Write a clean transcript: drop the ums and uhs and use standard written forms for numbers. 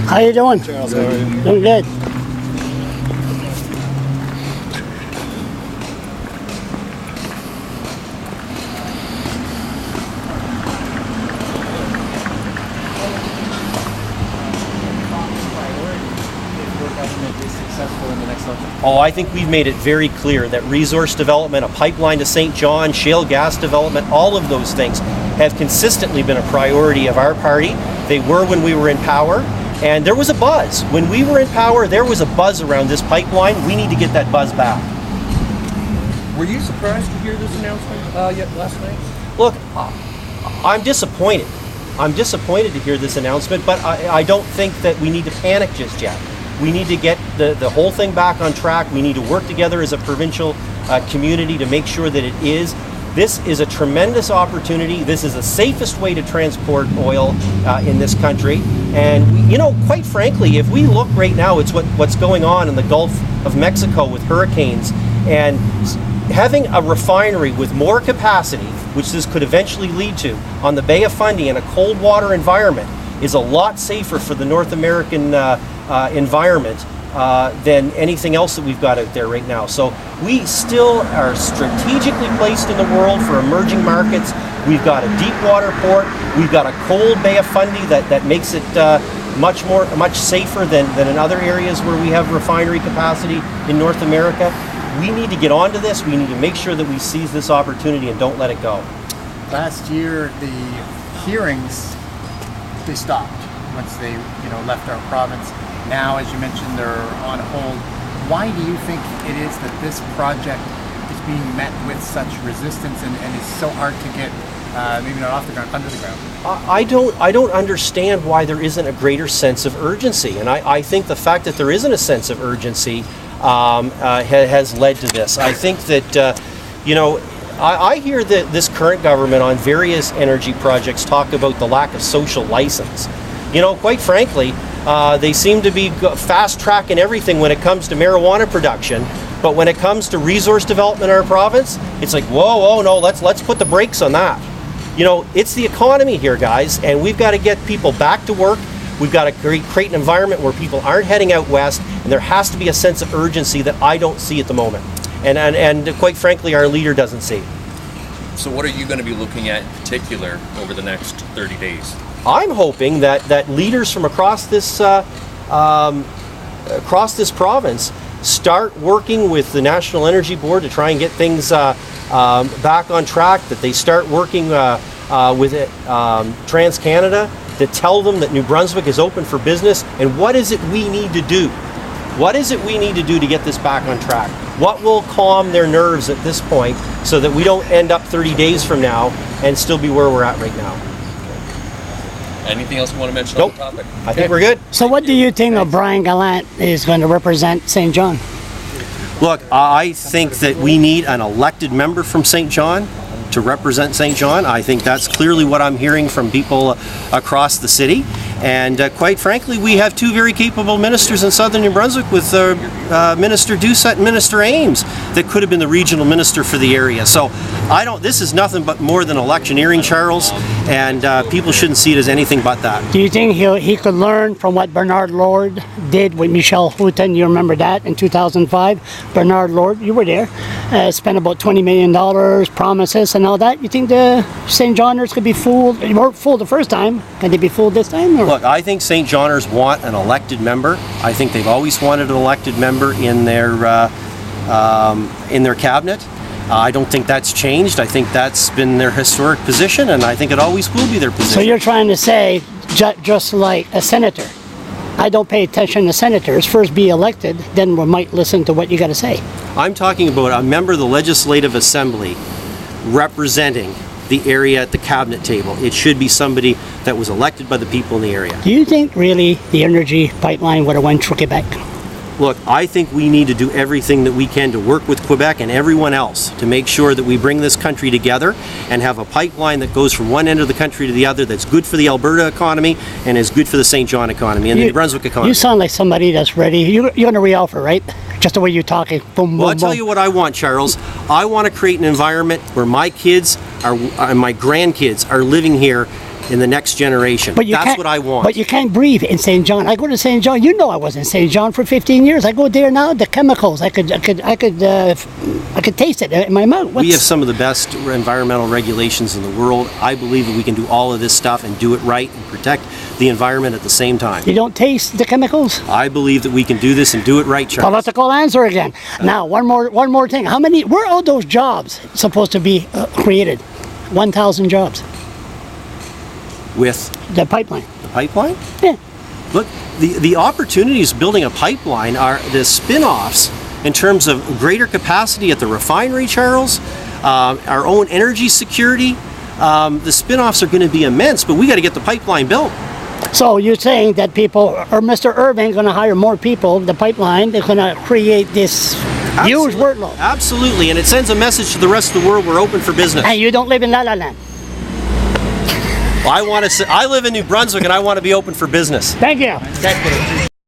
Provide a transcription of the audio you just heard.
How you doing? Charles, how are you? Doing good. Oh, I think we've made it very clear that resource development, a pipeline to St. John, shale gas development, all of those things have consistently been a priority of our party. They were when we were in power, and there was a buzz. When we were in power, there was a buzz around this pipeline. We need to get that buzz back. Were you surprised to hear this announcement last night? Look, I'm disappointed. I'm disappointed to hear this announcement, but I don't think that we need to panic just yet. We need to get the whole thing back on track. We need to work together as a provincial community to make sure that it is. This is a tremendous opportunity. This is the safest way to transport oil in this country. And, quite frankly, if we look right now, it's what's going on in the Gulf of Mexico with hurricanes. And having a refinery with more capacity, which this could eventually lead to, on the Bay of Fundy in a cold water environment is a lot safer for the North American environment than anything else that we've got out there right now. So we still are strategically placed in the world for emerging markets. We've got a deep water port. We've got a cold Bay of Fundy that makes it much safer than in other areas where we have refinery capacity in North America. We need to get onto this. We need to make sure that we seize this opportunity and don't let it go. Last year, the hearings, they stopped once they left our province. Now, as you mentioned, they're on hold. Why do you think it is that this project is being met with such resistance and is so hard to get, maybe not off the ground, under the ground? I don't understand why there isn't a greater sense of urgency, and I think the fact that there isn't a sense of urgency has led to this. I think that I hear that this current government on various energy projects talk about the lack of social license. Quite frankly, they seem to be fast-tracking everything when it comes to marijuana production, but when it comes to resource development in our province, it's like, whoa, no, let's put the brakes on that. It's the economy here, guys, and we've got to get people back to work. We've got to create an environment where people aren't heading out west, and there has to be a sense of urgency that I don't see at the moment. And quite frankly, our leader doesn't see. So what are you going to be looking at in particular over the next 30 days? I'm hoping that leaders from across this province start working with the National Energy Board to try and get things back on track, that they start working with TransCanada to tell them that New Brunswick is open for business, and what is it we need to do? What is it we need to do to get this back on track? What will calm their nerves at this point so that we don't end up 30 days from now and still be where we're at right now? Anything else you want to mention Nope. on the topic? I think we're good. So what do you think of Brian Gallant is going to represent St. John? Look, I think that we need an elected member from St. John to represent St. John. I think that's clearly what I'm hearing from people across the city. And quite frankly, we have two very capable ministers in southern New Brunswick with Minister Doucette and Minister Ames that could have been the regional minister for the area. So this is nothing but more than electioneering, Charles, and people shouldn't see it as anything but that. Do you think he could learn from what Bernard Lord did with Michelle Houghton? You remember that in 2005? Bernard Lord, you were there, spent about $20 million, promises and all that. You think the St. Johners could be fooled? They weren't fooled the first time. Can they be fooled this time? Or? Look, I think St. Johners want an elected member. I think they've always wanted an elected member in their cabinet. I don't think that's changed. I think that's been their historic position, and I think it always will be their position. So you're trying to say, just like a senator, I don't pay attention to senators. First be elected, then we might listen to what you got to say. I'm talking about a member of the Legislative Assembly representing the area at the cabinet table. It should be somebody that was elected by the people in the area. Do you think really the energy pipeline would have went through Quebec? Look, I think we need to do everything that we can to work with Quebec and everyone else to make sure that we bring this country together and have a pipeline that goes from one end of the country to the other that's good for the Alberta economy and is good for the St. John economy and the New Brunswick economy. You sound like somebody that's ready. You're going to re-offer, right? Just the way you're talking. Boom, Well, boom, I'll tell boom. you what I want, Charles. I want to create an environment where my kids and my grandkids are living here in the next generation. But you That's can't- what I want. But you can't breathe in St. John. I go to St. John. You know, I was in St. John for 15 years. I go there now. The chemicals, I could taste it in my mouth. We have some of the best environmental regulations in the world. I believe that we can do all of this stuff and do it right and protect the environment at the same time. You don't taste the chemicals? I believe that we can do this and do it right, Charles. Political answer again. Now, one more thing. Where are those jobs supposed to be created? 1,000 jobs. With The pipeline. the pipeline? Yeah. Look, the opportunities building a pipeline are the spin-offs in terms of greater capacity at the refinery, Charles, our own energy security. The spin-offs are going to be immense, but we got to get the pipeline built. So you're saying that people, or Mr. Irving, going to hire more people, the pipeline, they're going to create this huge workload. Absolutely, and it sends a message to the rest of the world we're open for business. And you don't live in La La Land. I live in New Brunswick and I want to be open for business. Thank you. Thank you.